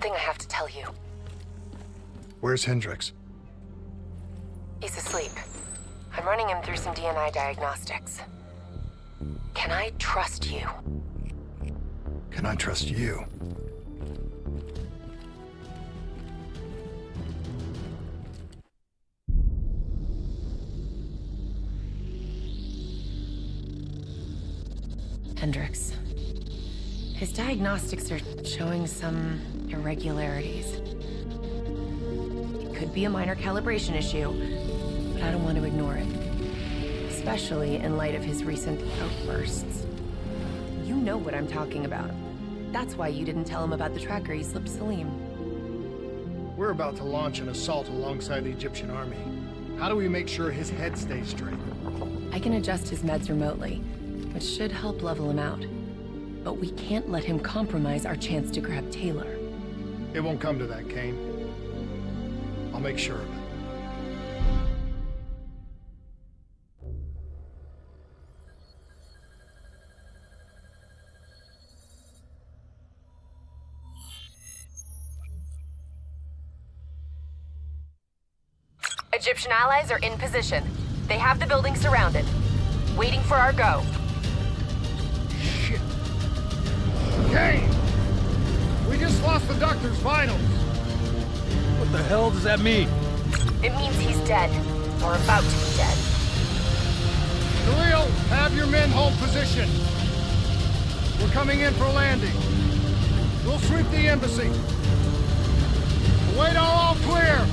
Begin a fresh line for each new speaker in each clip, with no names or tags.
something I have to tell you.
Where's Hendricks?
He's asleep. I'm running him through some DNI diagnostics. Can I trust you?
Can I trust you?
Hendricks. His diagnostics are showing some irregularities. It could be a minor calibration issue, but I don't want to ignore it. Especially in light of his recent outbursts. You know what I'm talking about. That's why you didn't tell him about the tracker he slipped Salim.
We're about to launch an assault alongside the Egyptian army. How do we make sure his head stays straight?
I can adjust his meds remotely, which should help level him out. But we can't let him compromise our chance to grab Taylor.
It won't come to that, Kane. I'll make sure of it.
Egyptian allies are in position. They have the building surrounded. Waiting for our go.
Shit. Kane! We just lost the doctor's vitals.
What the hell does that mean?
It means he's dead. Or about to be dead.
Khalil, have your men hold position. We're coming in for landing. We'll sweep the embassy. Wait all clear.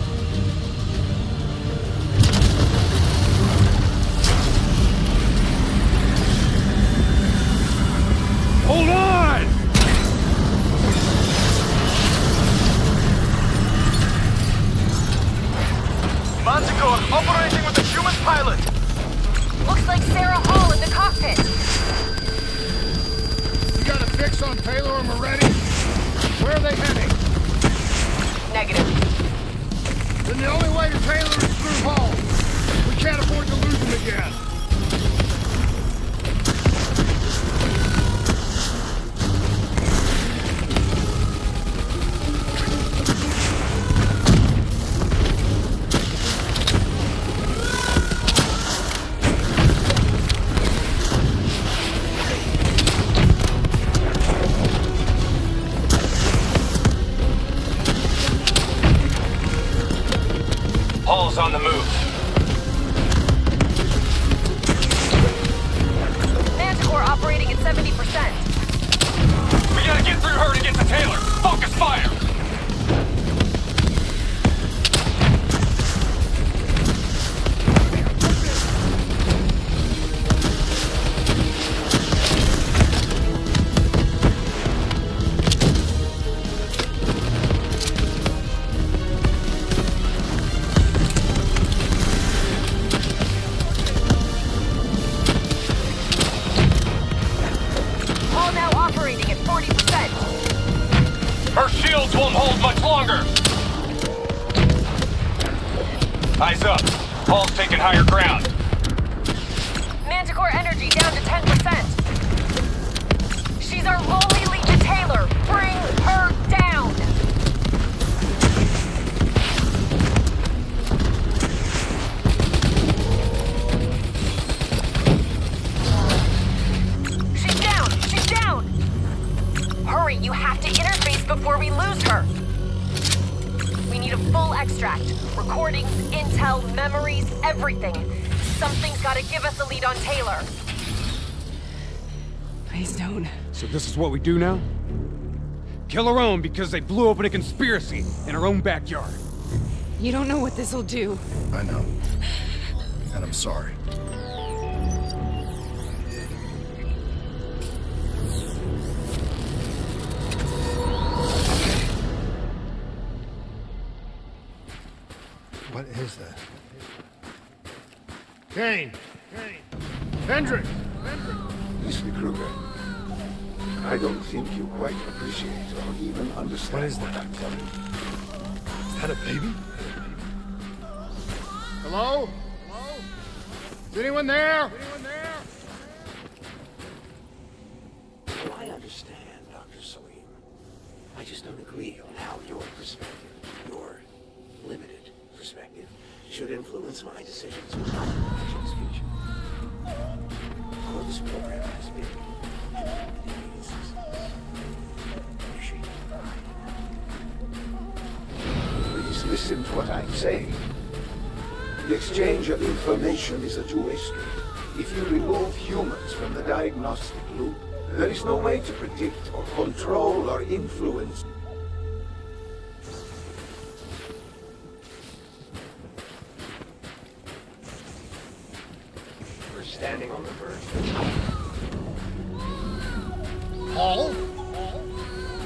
Hold on!
Manticore operating with a human pilot.
Looks like Sarah Hall in the cockpit.
You got a fix on Taylor and Moretti? Where are they heading?
Negative.
Then the only way to Taylor is through Hall. We can't afford to lose him again.
Hall's on the move.
Manticore operating at 70%.
We gotta get through her to get to Taylor. Focus fire!
Hall now operating at 40%.
Her shields won't hold much longer. Eyes up. Hall's taking higher ground.
Manticore energy down to 10%. She's our only lead to Taylor. Bring her down. She's down. She's down. Hurry, you have to interface before we lose her. We need a full extract. Recordings, intel, memories, everything. Something's gotta give us a lead on Taylor.
Please don't.
So this is what we do now? Kill our own because they blew open a conspiracy in our own backyard.
You don't know what this'll do.
I know. And I'm sorry. What is that? Kane! Hendricks!
Mr. Kruger, I don't think you quite appreciate or even understand
What is that?
I'm telling you.
Is that a baby? Hello? Hello? Is anyone there?
I understand, Dr. Salim. I just don't agree on how should influence my decisions on my nation's future. All this program has been Please listen to what I'm saying. The exchange of information is a two-way street. If you remove humans from the diagnostic loop, there is no way to predict or control or influence. We're standing on the verge.
Paul?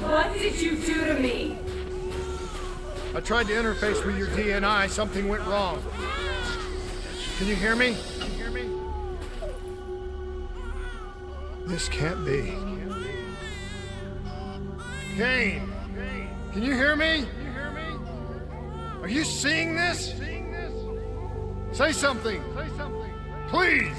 What did you do to me?
I tried to interface with your DNI. Something went wrong. Can you hear me? This can't be. Kane! Can you hear me? Are you seeing this? Say something! Please!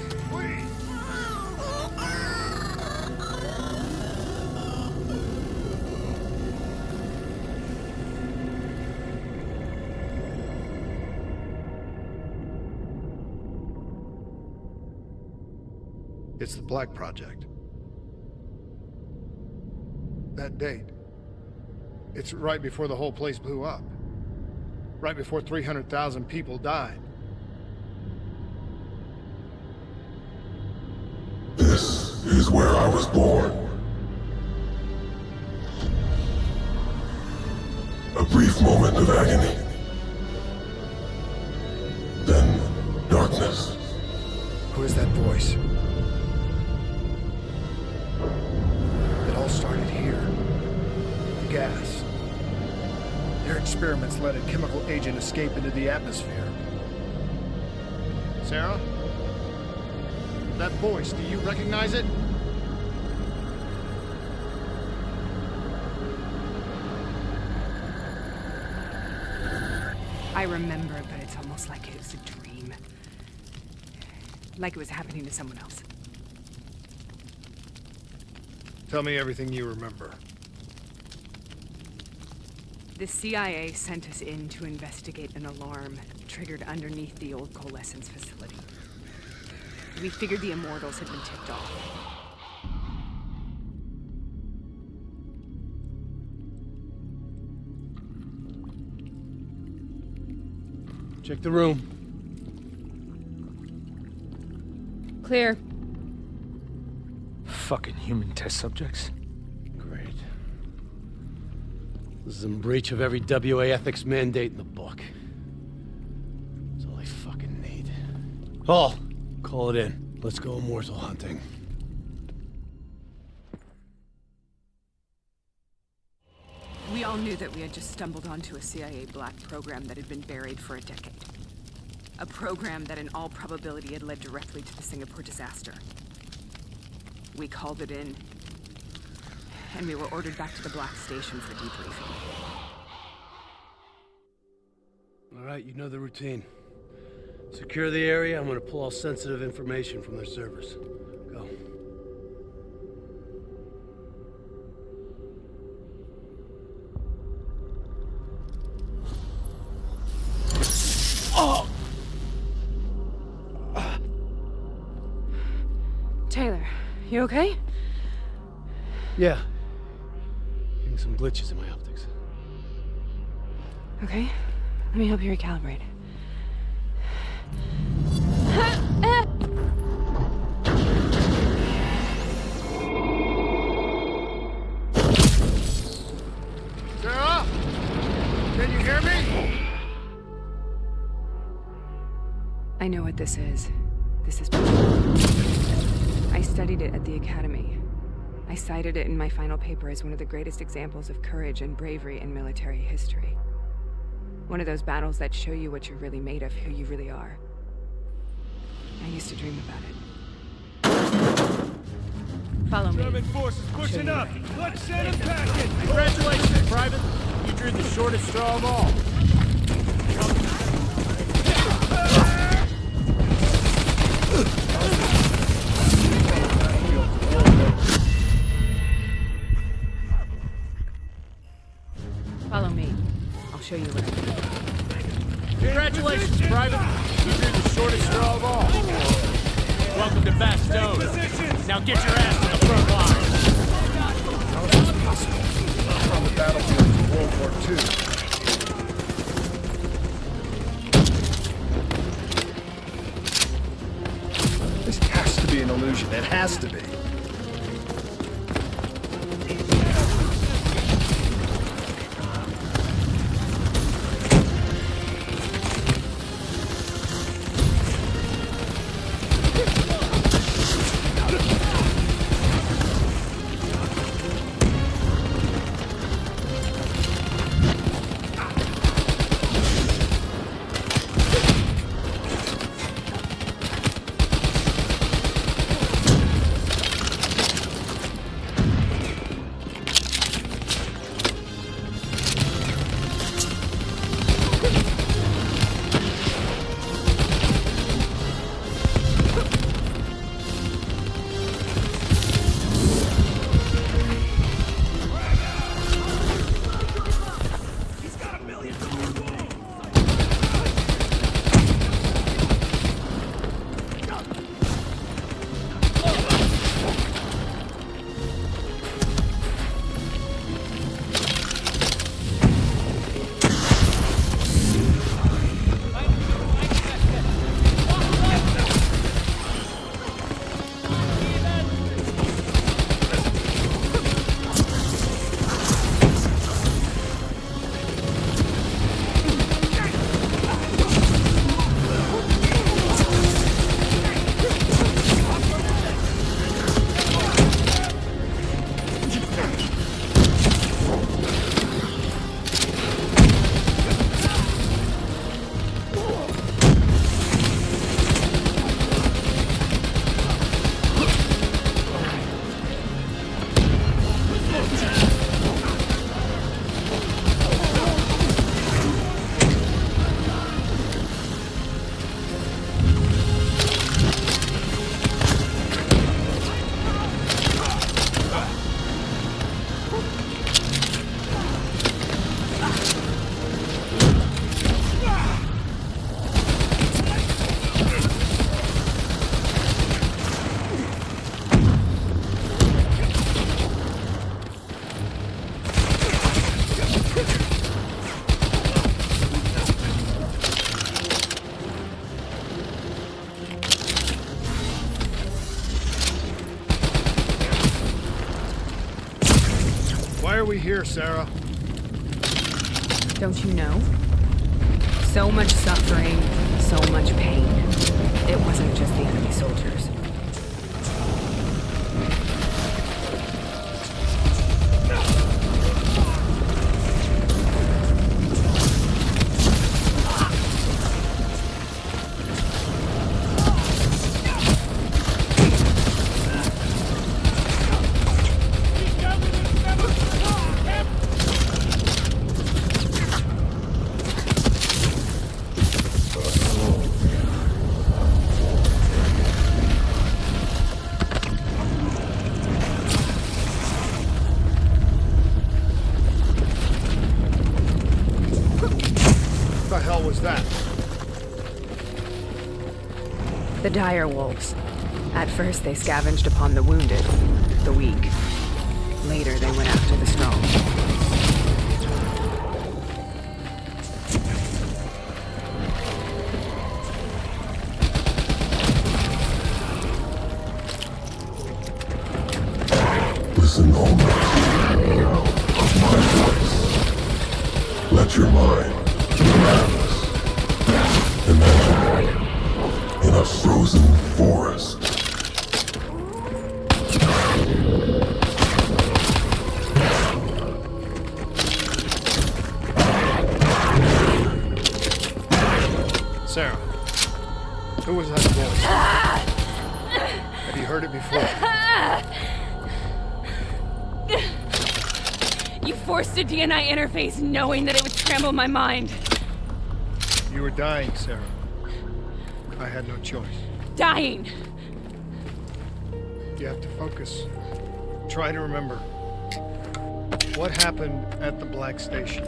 It's the Black Project. That date. It's right before the whole place blew up. Right before 300,000 people died.
This is where I was born. A brief moment of agony. Then darkness.
Who is that voice? It all started here. The gas. Their experiments let a chemical agent escape into the atmosphere. Sarah? That voice, do you recognize it?
I remember, but it's almost like it was a dream. Like it was happening to someone else.
Tell me everything you remember.
The CIA sent us in to investigate an alarm triggered underneath the old coalescence facility. We figured the Immortals had been tipped off.
Check the room.
Clear.
Fucking human test subjects.
Great. This is in breach of every WA ethics mandate in the book. That's all I fucking need. Paul, call it in. Let's go immortal hunting.
We all knew that we had just stumbled onto a CIA black program that had been buried for a decade. A program that in all probability had led directly to the Singapore disaster. We called it in, and we were ordered back to the Black Station for debriefing.
All right, you know the routine. Secure the area. I'm gonna pull all sensitive information from their servers. Go.
Taylor, you okay?
Yeah. Getting some glitches in my optics.
Okay, let me help you recalibrate.
Sarah? Can you hear me?
I know what this is. This is... I studied it at the Academy. I cited it in my final paper as one of the greatest examples of courage and bravery in military history. One of those battles that show you what you're really made of, who you really are. I used to dream about it. Follow me.
German forces pushing up. Let's send them packing.
Congratulations, Private. You drew the shortest straw of all.
Follow me. I'll show you what I mean.
Congratulations, Private. You drew the shortest straw of all.
Welcome to Bastogne. Now get your ass to the front line.
How is this possible? We're on the battlefield of World War II. This has to be an illusion. It has to be. Why are we here, Sarah?
Don't you know? So much suffering, so much pain. It wasn't just the enemy soldiers.
What the hell was that?
The dire wolves. At first they scavenged upon the wounded, the weak. Later they went after the strong.
Listen only of my voice. Let your mind be madness. Imagine in a frozen forest.
Sarah, who was that voice? Have you heard it before?
You forced a DNI interface knowing that it would scramble my mind.
You were dying, Sarah. I had no choice.
Dying!
You have to focus. Try to remember. What happened at the Black Station?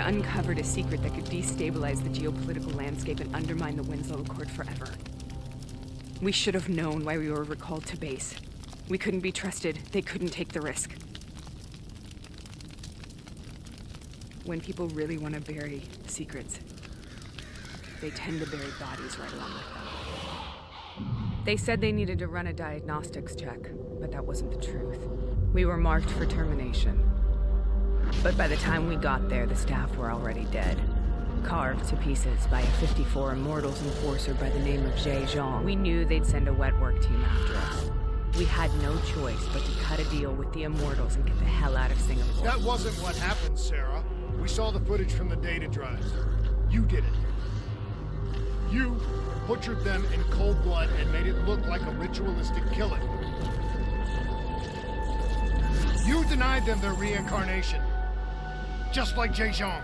uncovered a secret that could destabilize the geopolitical landscape and undermine the Winslow Accord forever. We should have known why we were recalled to base. We couldn't be trusted. They couldn't take the risk. When people really want to bury secrets, they tend to bury bodies right along with them. They said they needed to run a diagnostics check, but that wasn't the truth. We were marked for termination. But by the time we got there, the staff were already dead. Carved to pieces by a 54 Immortals enforcer by the name of Jay Jean. We knew they'd send a wet work team after us. We had no choice but to cut a deal with the Immortals and get the hell out of Singapore.
That wasn't what happened, Sarah. We saw the footage from the data drives. You did it. You butchered them in cold blood and made it look like a ritualistic killing. You denied them their reincarnation. Just like Jay Jean.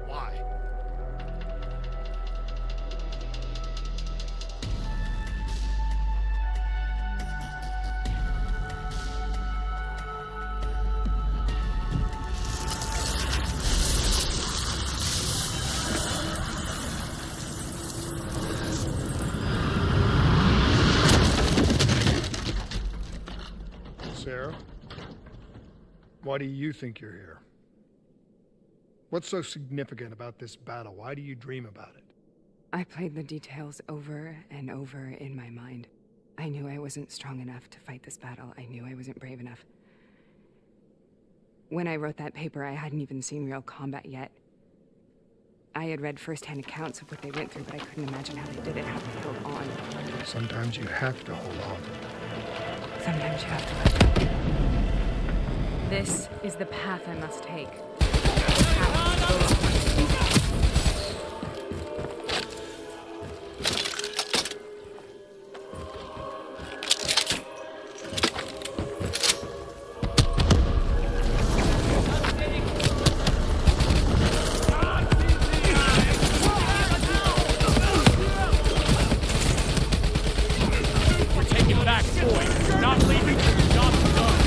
Why? Sarah? Why do you think you're here? What's so significant about this battle? Why do you dream about it?
I played the details over and over in my mind. I knew I wasn't strong enough to fight this battle. I knew I wasn't brave enough. When I wrote that paper, I hadn't even seen real combat yet. I had read first-hand accounts of what they went through, but I couldn't imagine how they did it, how they held on.
Sometimes you have to hold on.
Sometimes you have to let go. This is the path I must take.
We're taking back Boy. Not leaving till the job's done.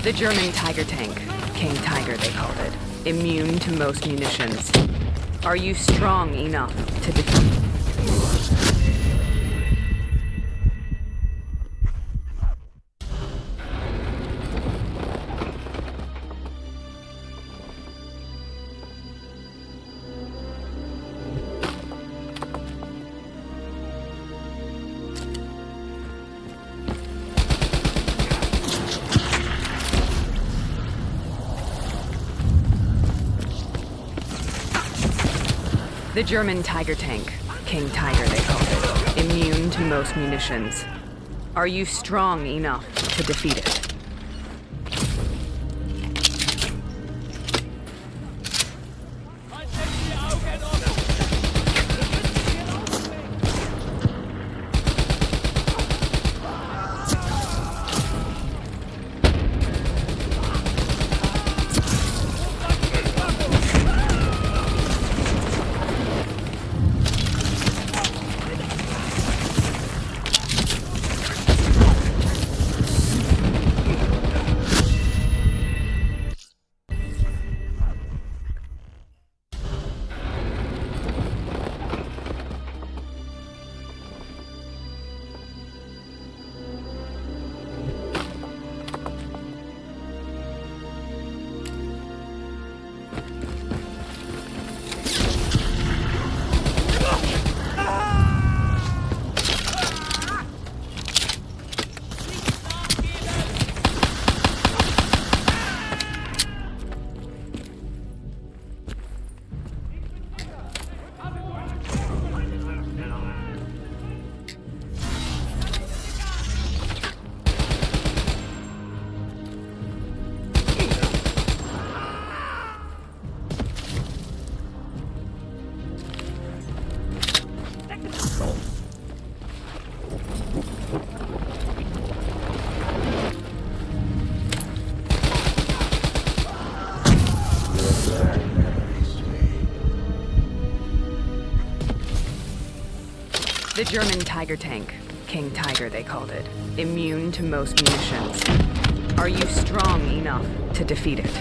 The German Tiger tank. King Tiger, they called it. Immune to most munitions. Are you strong enough to defeat? The German Tiger tank. King Tiger, they called it. Immune to most munitions. Are you strong enough to defeat it? The German Tiger tank. King Tiger, they called it. Immune to most munitions. Are you strong enough to defeat it?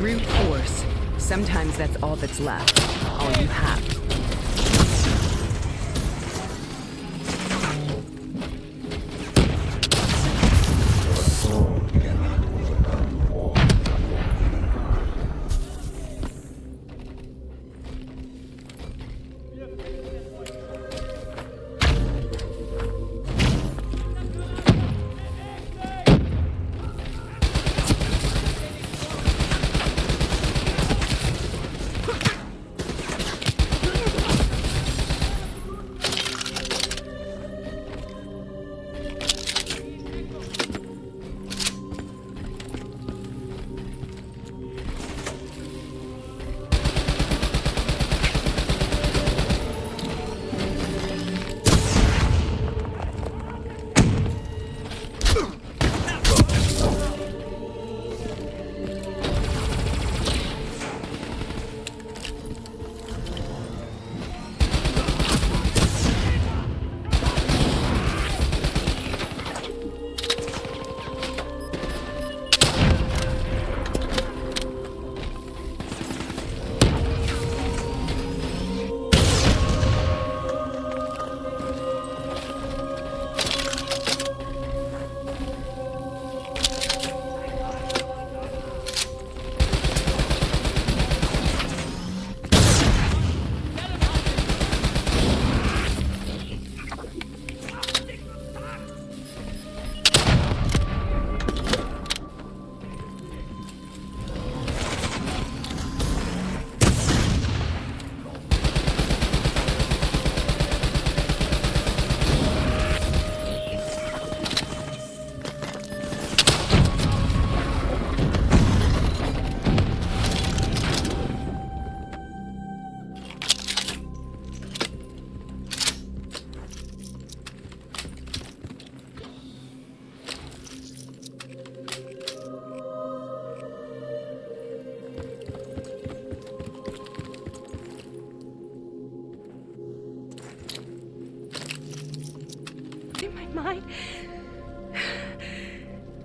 Brute force. Sometimes that's all that's left. All you have.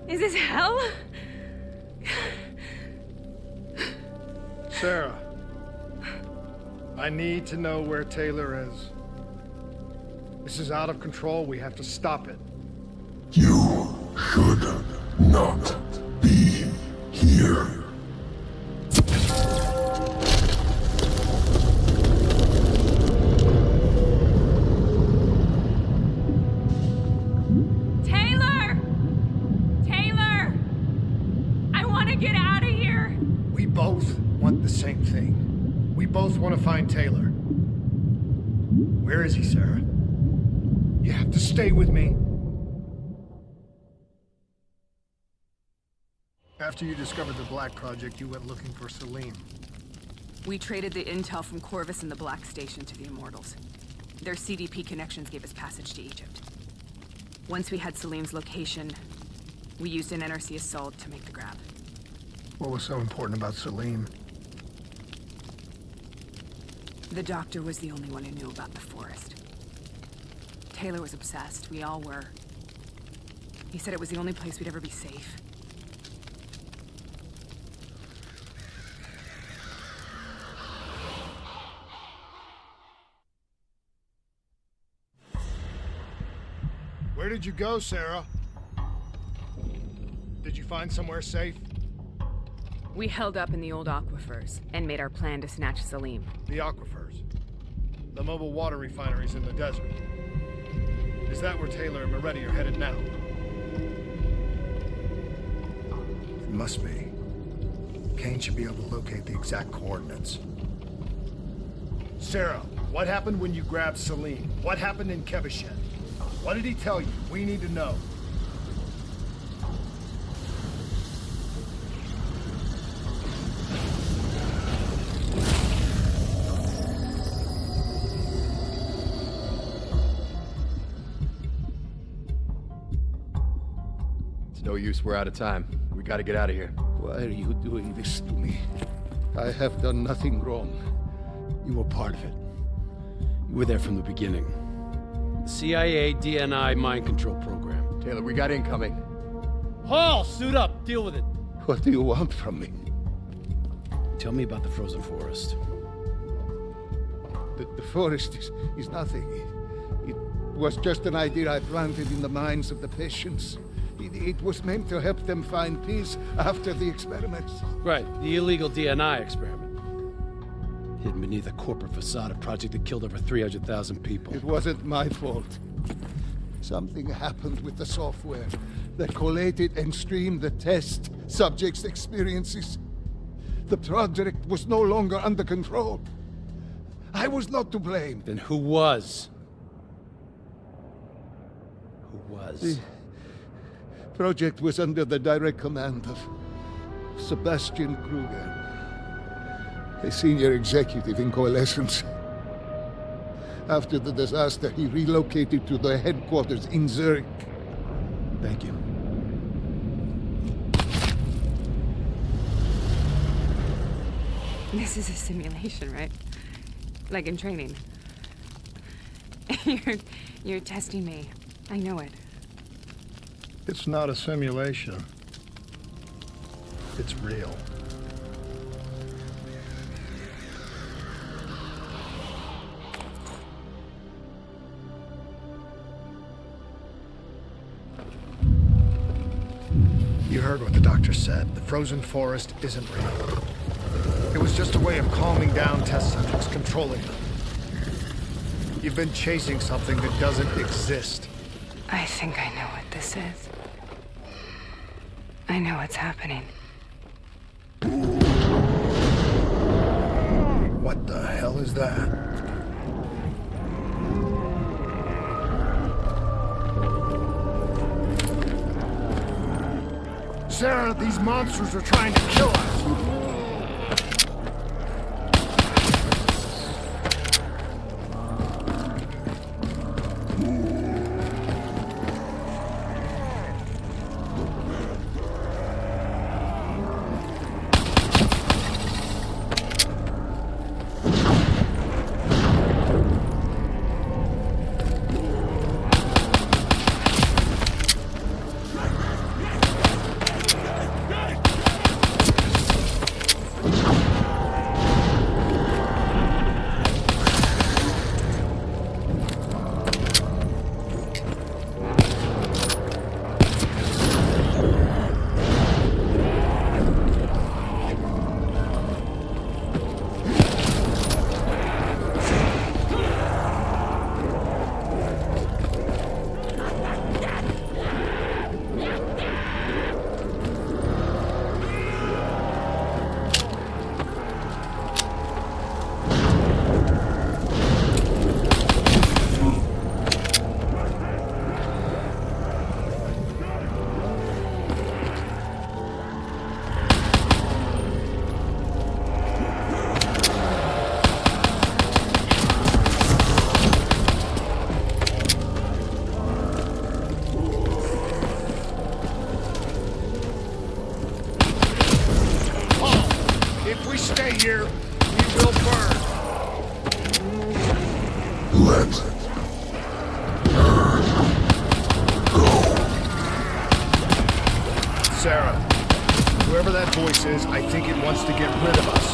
Is this hell?
Sarah, I need to know where Taylor is. This is out of control. We have to stop it.
You should not be here.
Same thing. We both want to find Taylor. Where is he, Sarah? You have to stay with me. After you discovered the Black Project, you went looking for Salim.
We traded the intel from Corvus and the Black Station to the Immortals. Their CDP connections gave us passage to Egypt. Once we had Salim's location, we used an NRC assault to make the grab.
What was so important about Salim?
The doctor was the only one who knew about the forest. Taylor was obsessed. We all were. He said it was the only place we'd ever be safe.
Where did you go, Sarah? Did you find somewhere safe?
We held up in the old aquifers and made our plan to snatch Salim.
The aquifers? The mobile water refineries in the desert? Is that where Taylor and Moretti are headed now? It must be. Kane should be able to locate the exact coordinates. Sarah, what happened when you grabbed Salim? What happened in Kevashen? What did he tell you? We need to know.
No use, we're out of time. We gotta get out of here.
Why are you doing this to me? I have done nothing wrong.
You were part of it. You were there from the beginning. The CIA DNI mind control program.
Taylor, we got incoming.
Hall, suit up. Deal with it.
What do you want from me?
Tell me about the frozen forest.
The forest is nothing. It was just an idea I planted in the minds of the patients. It was meant to help them find peace after the experiments.
Right, the illegal DNI experiment. Hidden beneath a corporate facade, a project that killed over 300,000 people.
It wasn't my fault. Something happened with the software that collated and streamed the test subjects' experiences. The project was no longer under control. I was not to blame.
Then who was? Who was?
The project was under the direct command of Sebastian Kruger, a senior executive in Coalescence. After the disaster, he relocated to the headquarters in Zurich.
Thank you.
This is a simulation, right? Like in training. You're testing me. I know it.
It's not a simulation. It's real. You heard what the doctor said. The frozen forest isn't real. It was just a way of calming down test subjects, controlling them. You've been chasing something that doesn't exist.
I think I know what this is. I know what's happening.
What the hell is that? Sarah, these monsters are trying to kill us! Here, we will burn.
Let her go.
Sarah, whoever that voice is, I think it wants to get rid of us.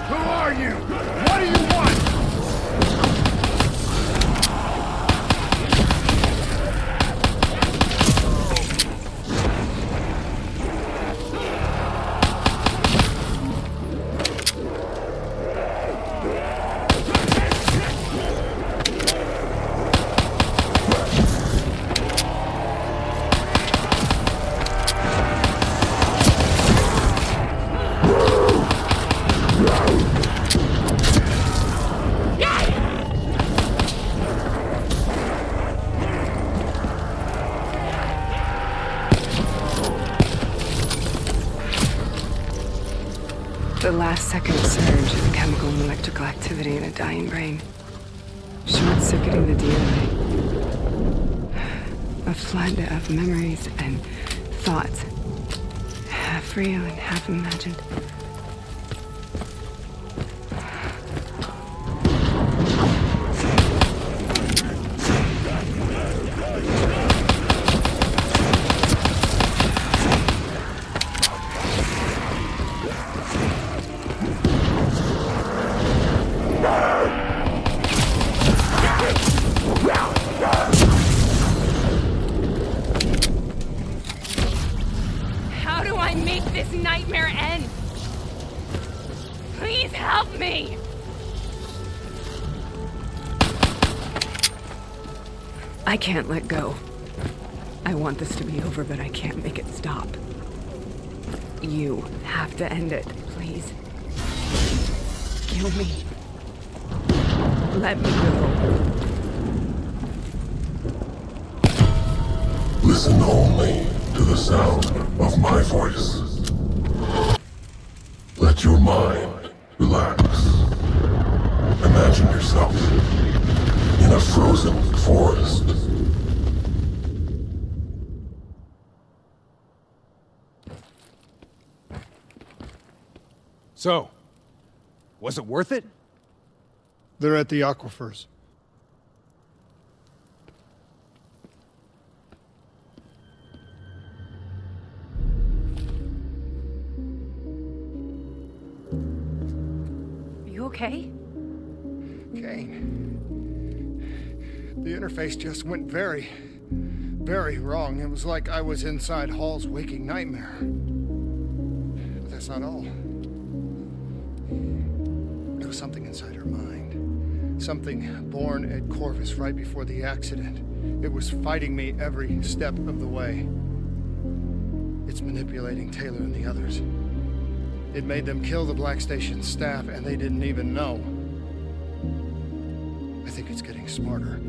Who are you? What do you want?
The last second surge of chemical and electrical activity in a dying brain. Short-circuiting the DNA. A flood of memories and thoughts. Half real and half imagined. nightmare end? Please help me! I can't let go. I want this to be over, but I can't make it stop. You have to end it, please. Kill me. Let me go.
Listen only to the sound of my voice. Let your mind relax. Imagine yourself in a frozen forest.
So, was it worth it?
They're at the aquifers.
You okay?
Kane. The interface just went very wrong. It was like I was inside Hall's waking nightmare. But that's not all. There was something inside her mind. Something born at Corvus right before the accident. It was fighting me every step of the way. It's manipulating Taylor and the others. It made them kill the Black Station staff, and they didn't even know. I think it's getting smarter.